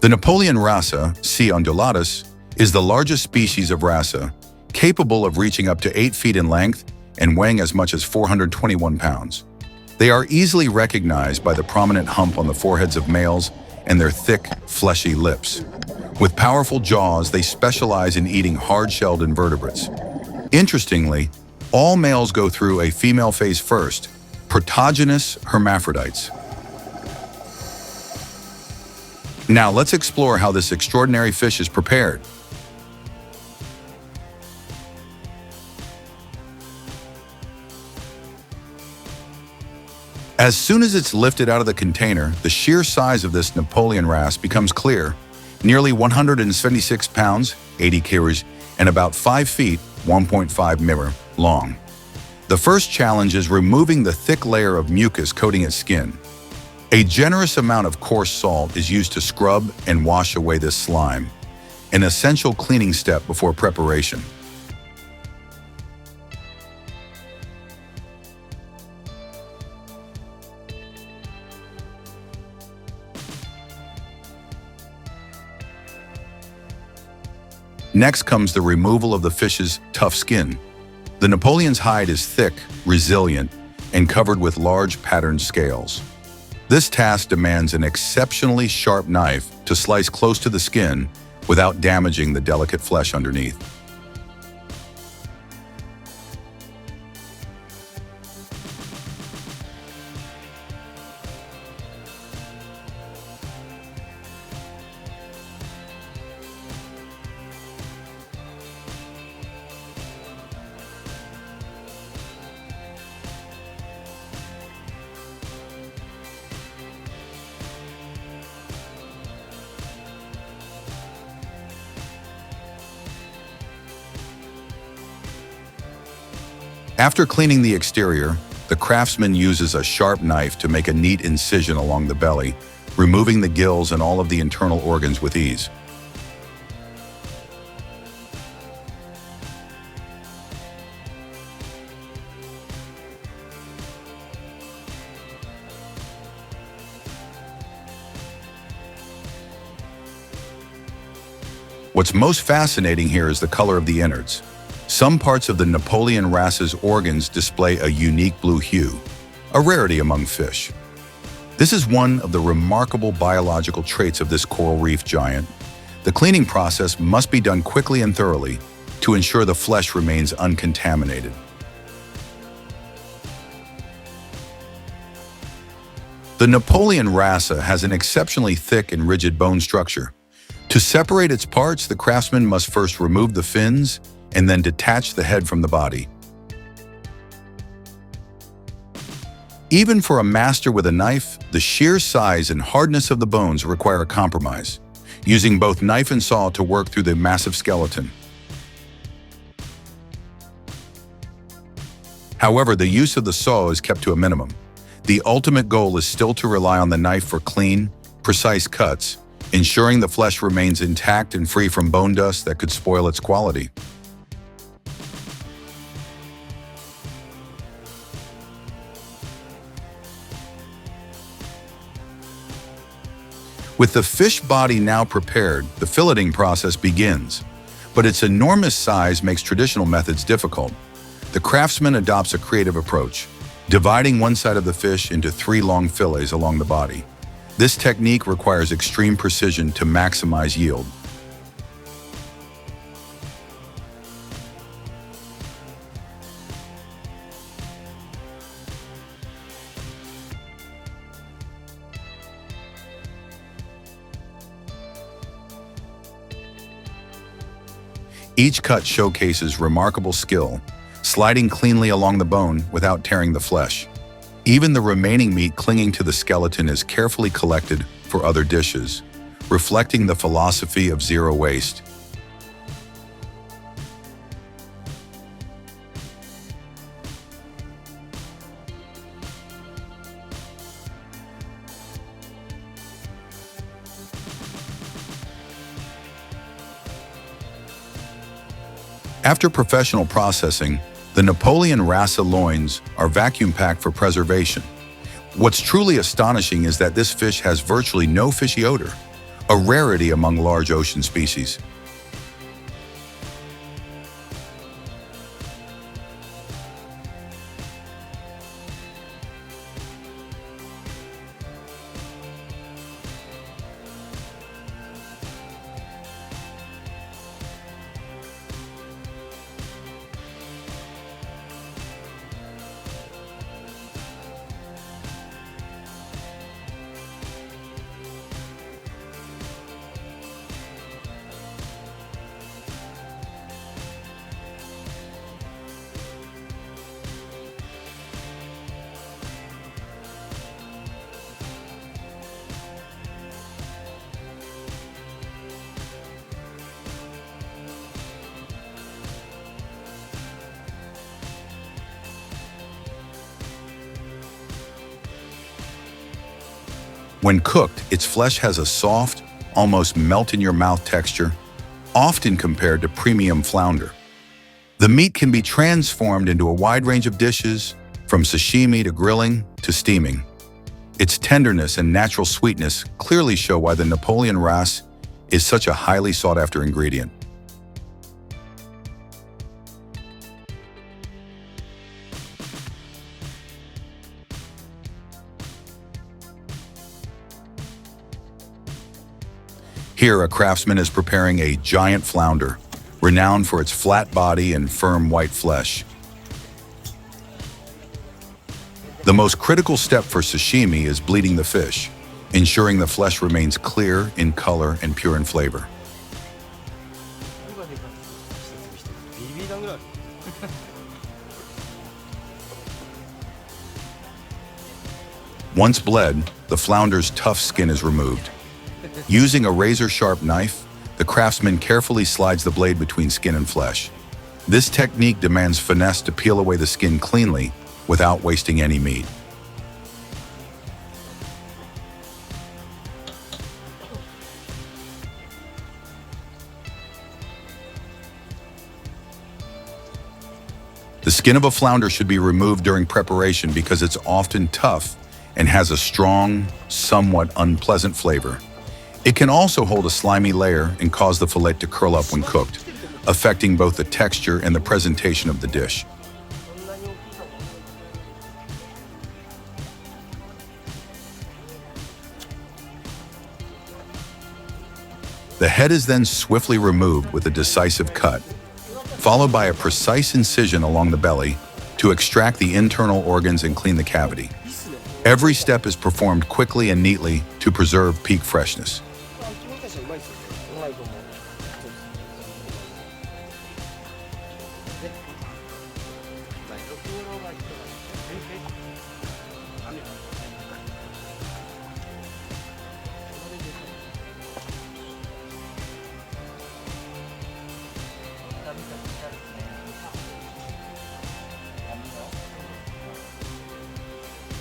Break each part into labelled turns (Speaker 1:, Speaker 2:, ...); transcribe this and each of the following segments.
Speaker 1: The Napoleon wrasse, C. undulatus, is the largest species of wrasse, capable of reaching up to 8 feet in length and weighing as much as 421 pounds. They are easily recognized by the prominent hump on the foreheads of males and their thick, fleshy lips. With powerful jaws, they specialize in eating hard-shelled invertebrates. Interestingly, all males go through a female phase first, protogynous hermaphrodites. Now let's explore how this extraordinary fish is prepared. As soon as it's lifted out of the container, the sheer size of this Napoleon wrasse becomes clear, nearly 176 pounds, 80 kilos, and about 5 feet, 1.5 meters long. The first challenge is removing the thick layer of mucus coating its skin. A generous amount of coarse salt is used to scrub and wash away this slime, an essential cleaning step before preparation. Next comes the removal of the fish's tough skin. The Napoleon's hide is thick, resilient, and covered with large patterned scales. This task demands an exceptionally sharp knife to slice close to the skin without damaging the delicate flesh underneath. After cleaning the exterior, the craftsman uses a sharp knife to make a neat incision along the belly, removing the gills and all of the internal organs with ease. What's most fascinating here is the color of the innards. Some parts of the Napoleon wrasse's organs display a unique blue hue, a rarity among fish. This is one of the remarkable biological traits of this coral reef giant. The cleaning process must be done quickly and thoroughly to ensure the flesh remains uncontaminated. The Napoleon wrasse has an exceptionally thick and rigid bone structure. To separate its parts, the craftsman must first remove the fins and then detach the head from the body. Even for a master with a knife, the sheer size and hardness of the bones require a compromise, using both knife and saw to work through the massive skeleton. However, the use of the saw is kept to a minimum. The ultimate goal is still to rely on the knife for clean, precise cuts, ensuring the flesh remains intact and free from bone dust that could spoil its quality. With the fish body now prepared, the filleting process begins, but its enormous size makes traditional methods difficult. The craftsman adopts a creative approach, dividing one side of the fish into 3 long fillets along the body. This technique requires extreme precision to maximize yield. Each cut showcases remarkable skill, sliding cleanly along the bone without tearing the flesh. Even the remaining meat clinging to the skeleton is carefully collected for other dishes, reflecting the philosophy of zero waste. After professional processing, the Napoleon wrasse loins are vacuum-packed for preservation. What's truly astonishing is that this fish has virtually no fishy odor. a rarity among large ocean species. When cooked, its flesh has a soft, almost melt-in-your-mouth texture, often compared to premium flounder. The meat can be transformed into a wide range of dishes, from sashimi to grilling to steaming. Its tenderness and natural sweetness clearly show why the Napoleon wrasse is such a highly sought-after ingredient. Here, a craftsman is preparing a giant flounder, renowned for its flat body and firm white flesh. The most critical step for sashimi is bleeding the fish, ensuring the flesh remains clear in color and pure in flavor. Once bled, the flounder's tough skin is removed. Using a razor-sharp knife, the craftsman carefully slides the blade between skin and flesh. This technique demands finesse to peel away the skin cleanly without wasting any meat. The skin of a flounder should be removed during preparation because it's often tough and has a strong, somewhat unpleasant flavor. It can also hold a slimy layer and cause the fillet to curl up when cooked, affecting both the texture and the presentation of the dish. The head is then swiftly removed with a decisive cut, followed by a precise incision along the belly to extract the internal organs and clean the cavity. Every step is performed quickly and neatly to preserve peak freshness.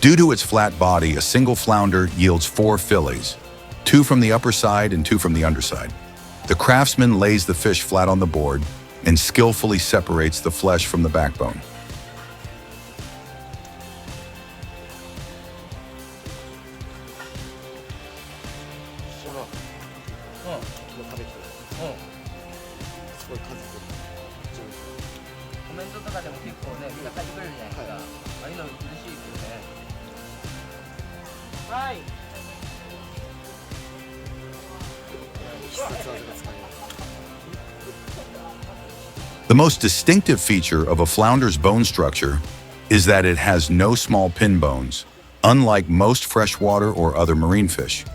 Speaker 1: Due to its flat body, a single flounder yields 4 fillets, 2 from the upper side and 2 from the underside. The craftsman lays the fish flat on the board and skillfully separates the flesh from the backbone. The most distinctive feature of a flounder's bone structure is that it has no small pin bones, unlike most freshwater or other marine fish.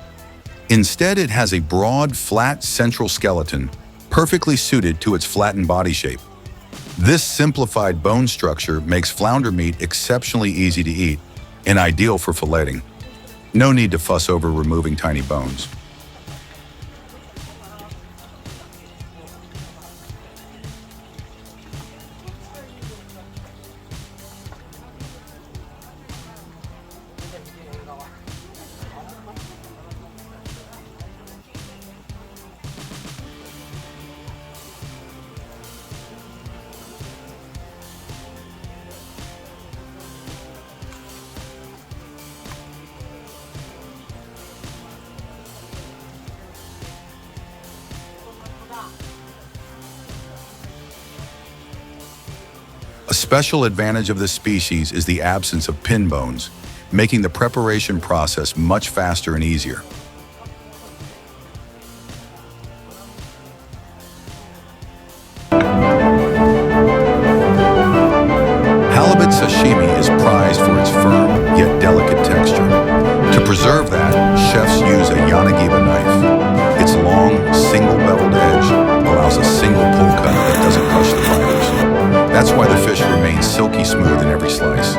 Speaker 1: Instead, it has a broad, flat central skeleton, perfectly suited to its flattened body shape. This simplified bone structure makes flounder meat exceptionally easy to eat and ideal for filleting. No need to fuss over removing tiny bones. A special advantage of this species is the absence of pin bones, making the preparation process much faster and easier. Halibut sashimi is prized for its firm, yet delicate texture. To preserve that, chefs use a yanagiba knife. Its long, single-beveled edge allows a single pull cut that doesn't crush the fibers. That's why the fish remains silky smooth in every slice.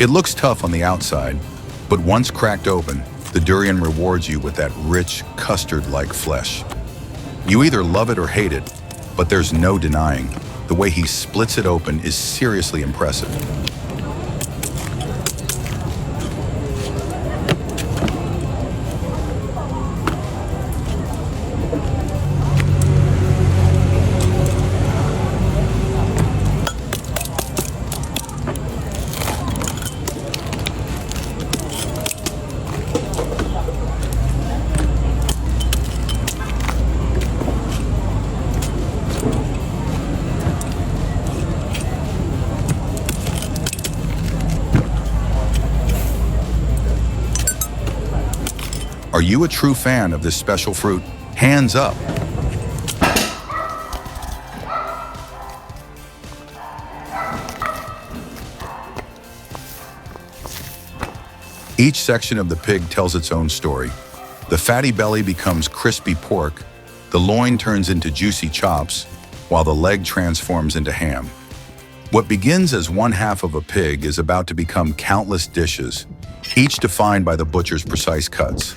Speaker 1: It looks tough on the outside, but once cracked open, the durian rewards you with that rich, custard-like flesh. You either love it or hate it, but there's no denying. The way he splits it open is seriously impressive. Are you a true fan of this special fruit? Hands up! Each section of the pig tells its own story. The fatty belly becomes crispy pork, the loin turns into juicy chops, while the leg transforms into ham. What begins as one half of a pig is about to become countless dishes, each defined by the butcher's precise cuts.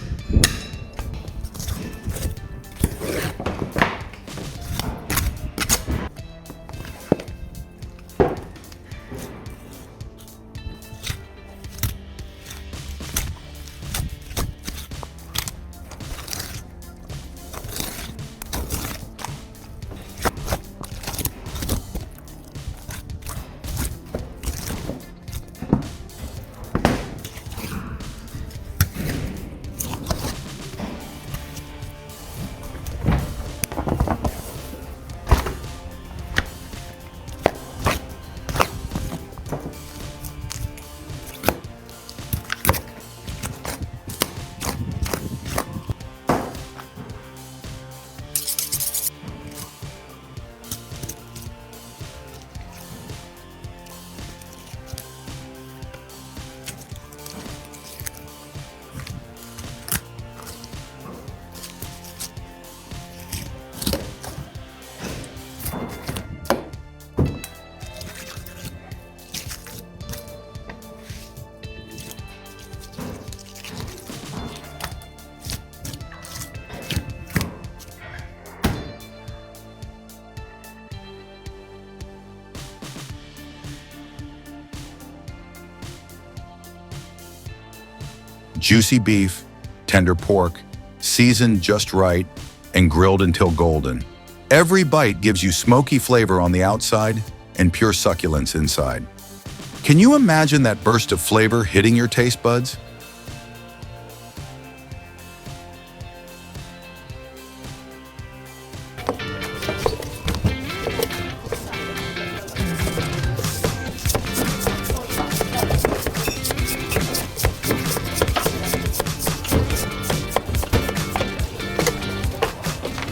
Speaker 1: Juicy beef, tender pork, seasoned just right, and grilled until golden. Every bite gives you smoky flavor on the outside and pure succulence inside. Can you imagine that burst of flavor hitting your taste buds?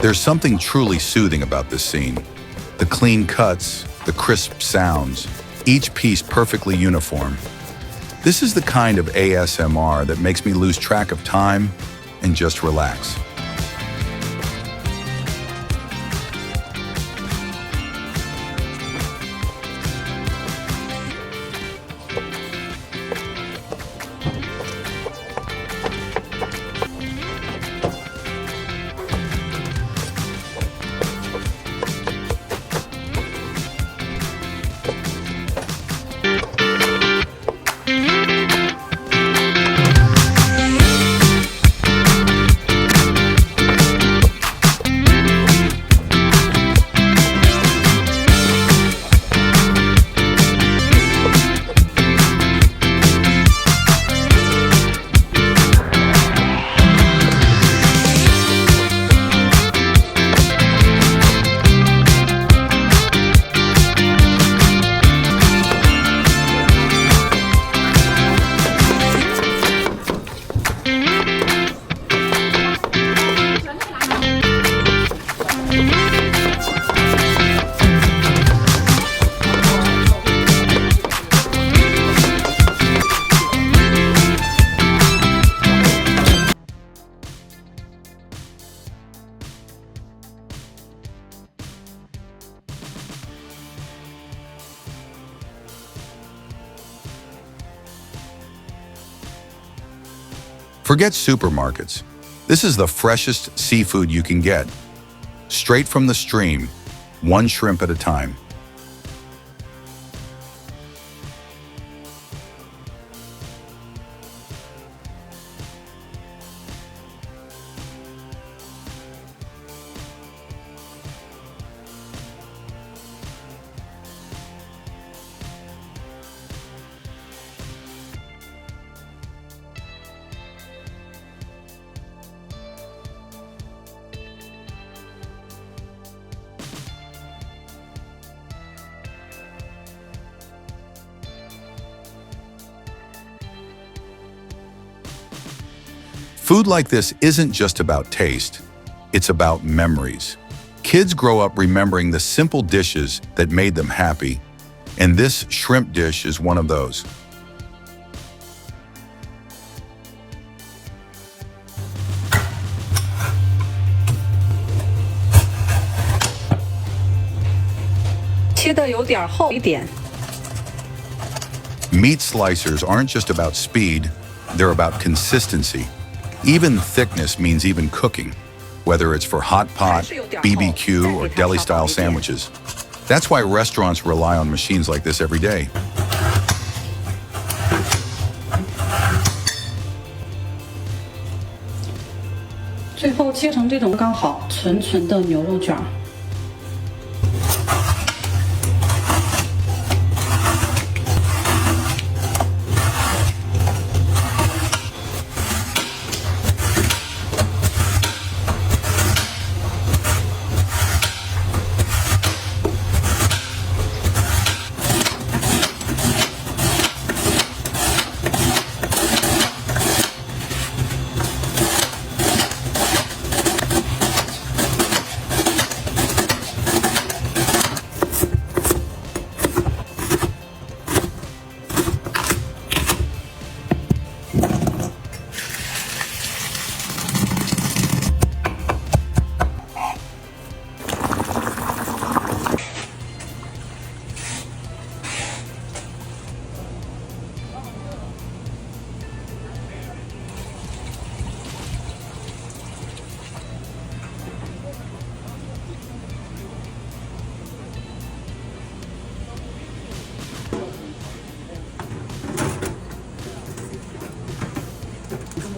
Speaker 1: There's something truly soothing about this scene. The clean cuts, the crisp sounds, each piece perfectly uniform. This is the kind of ASMR that makes me lose track of time and just relax. Forget supermarkets. This is the freshest seafood you can get. Straight from the stream, one shrimp at a time. Food like this isn't just about taste, it's about memories. Kids grow up remembering the simple dishes that made them happy, and this shrimp dish is one of those. Meat slicers aren't just about speed, they're about consistency. Even thickness means even cooking, whether it's for hot pot, BBQ, or deli-style sandwiches. That's why restaurants rely on machines like this every day.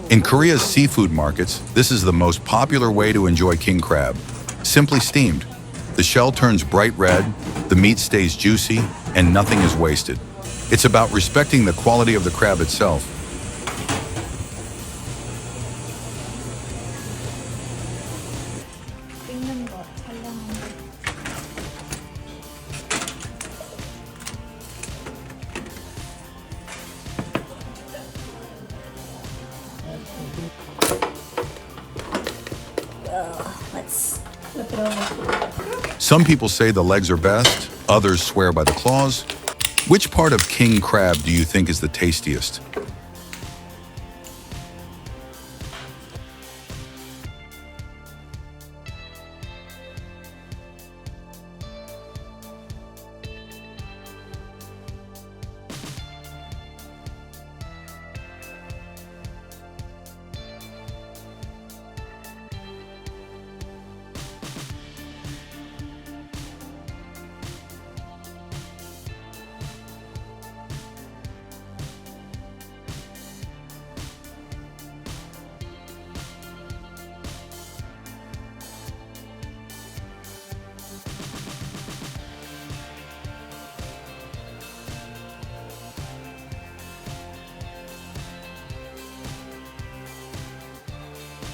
Speaker 1: In Korea's seafood markets, this is the most popular way to enjoy king crab. Simply steamed. The shell turns bright red, the meat stays juicy, and nothing is wasted. It's about respecting the quality of the crab itself.
Speaker 2: Let's flip it over.
Speaker 1: Some people say the legs are best, others swear by the claws. Which part of king crab do you think is the tastiest?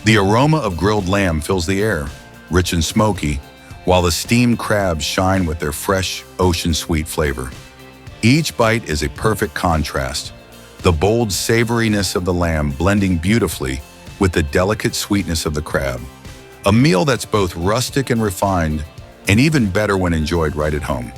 Speaker 1: The aroma of grilled lamb fills the air, rich and smoky, while the steamed crabs shine with their fresh, ocean-sweet flavor. Each bite is a perfect contrast, the bold savoriness of the lamb blending beautifully with the delicate sweetness of the crab. A meal that's both rustic and refined, and even better when enjoyed right at home.